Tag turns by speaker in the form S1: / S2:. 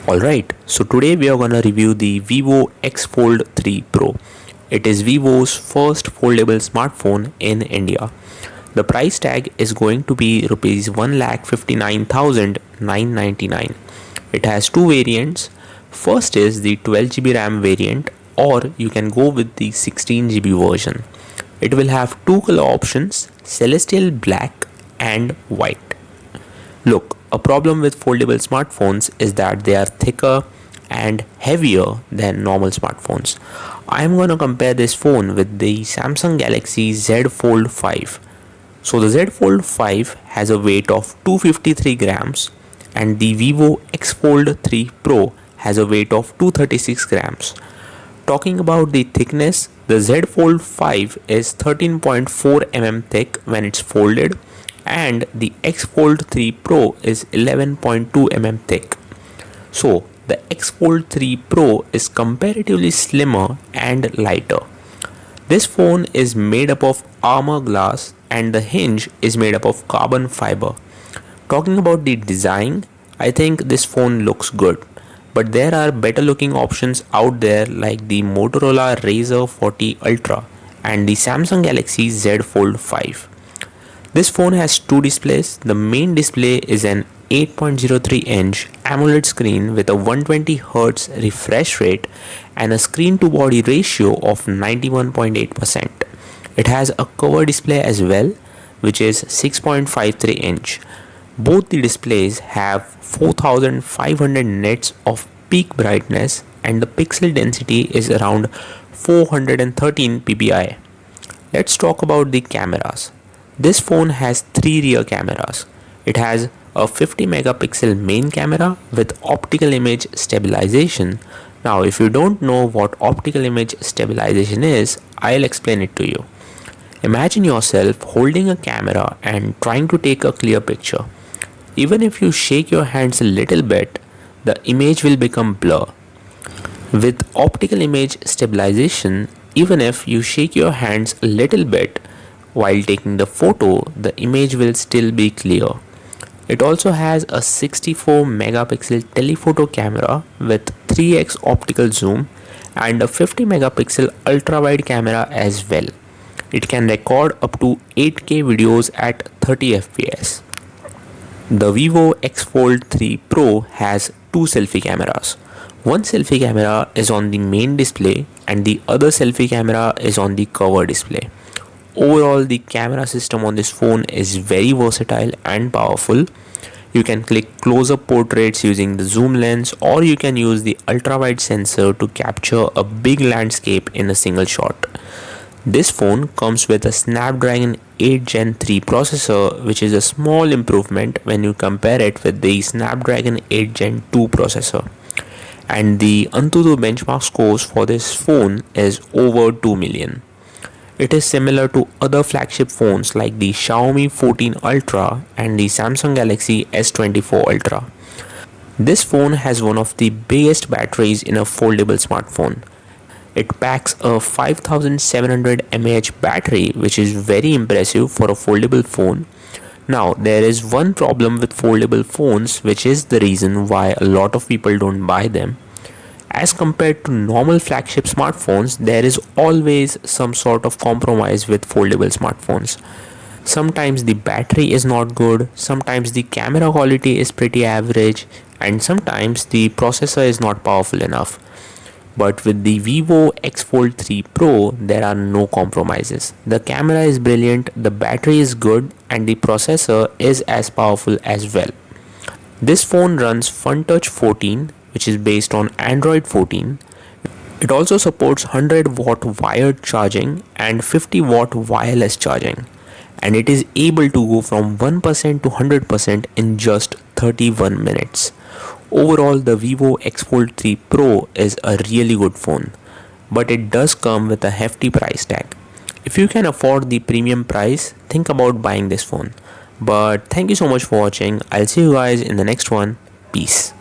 S1: Alright, so today we are gonna review the Vivo X Fold3 Pro. It is Vivo's first foldable smartphone in India. The price tag is going to be Rs 1,59,999. It has two variants. First is the 12GB RAM variant, or you can go with the 16GB version. It will have two color options, celestial black and white. Look, a problem with foldable smartphones is that they are thicker and heavier than normal smartphones. I am going to compare this phone with the Samsung Galaxy Z Fold 5. So the Z Fold 5 has a weight of 253 grams and the Vivo X Fold 3 Pro has a weight of 236 grams. Talking about the thickness, the Z Fold 5 is 13.4 mm thick when it's folded, and the X Fold 3 Pro is 11.2 mm thick. So the X Fold 3 Pro is comparatively slimmer and lighter. This phone is made up of armor glass and the hinge is made up of carbon fiber. Talking about the design, I think this phone looks good, but there are better looking options out there like the Motorola Razr 40 Ultra and the Samsung Galaxy Z Fold 5. This phone has two displays. The main display is an 8.03-inch AMOLED screen with a 120Hz refresh rate and a screen to body ratio of 91.8%. It has a cover display as well, which is 6.53-inch. Both the displays have 4500 nits of peak brightness and the pixel density is around 413 ppi. Let's talk about the cameras. This phone has three rear cameras. It has a 50 megapixel main camera with optical image stabilization. Now, if you don't know what optical image stabilization is, I'll explain it to you. Imagine yourself holding a camera and trying to take a clear picture. Even if you shake your hands a little bit, the image will become blur. With optical image stabilization, even if you shake your hands a little bit while taking the photo, the image will still be clear. It also has a 64 megapixel telephoto camera with 3x optical zoom and a 50 megapixel ultra wide camera as well. It can record up to 8K videos at 30 fps. The Vivo X Fold 3 Pro has two selfie cameras. One selfie camera is on the main display and the other selfie camera is on the cover display. Overall, the camera system on this phone is very versatile and powerful. You can click close-up portraits using the zoom lens, or you can use the ultra-wide sensor to capture a big landscape in a single shot. This phone comes with a Snapdragon 8 Gen 3 processor, which is a small improvement when you compare it with the Snapdragon 8 Gen 2 processor. And the Antutu benchmark scores for this phone is over 2 million. It is similar to other flagship phones like the Xiaomi 14 Ultra and the Samsung Galaxy S24 Ultra. This phone has one of the biggest batteries in a foldable smartphone. It packs a 5700 mAh battery, which is very impressive for a foldable phone. Now, there is one problem with foldable phones, which is the reason why a lot of people don't buy them. As compared to normal flagship smartphones, there is always some sort of compromise with foldable smartphones. Sometimes the battery is not good, sometimes the camera quality is pretty average, and sometimes the processor is not powerful enough. But with the Vivo X Fold 3 Pro, there are no compromises. The camera is brilliant, the battery is good, and the processor is as powerful as well. This phone runs FunTouch 14, which is based on Android 14. It also supports 100 watt wired charging and 50 watt wireless charging, and it is able to go from 1% to 100% in just 31 minutes. Overall, the Vivo X Fold 3 Pro is a really good phone, but it does come with a hefty price tag. If you can afford the premium price, think about buying this phone. But thank you so much for watching. I'll see you guys in the next one. Peace.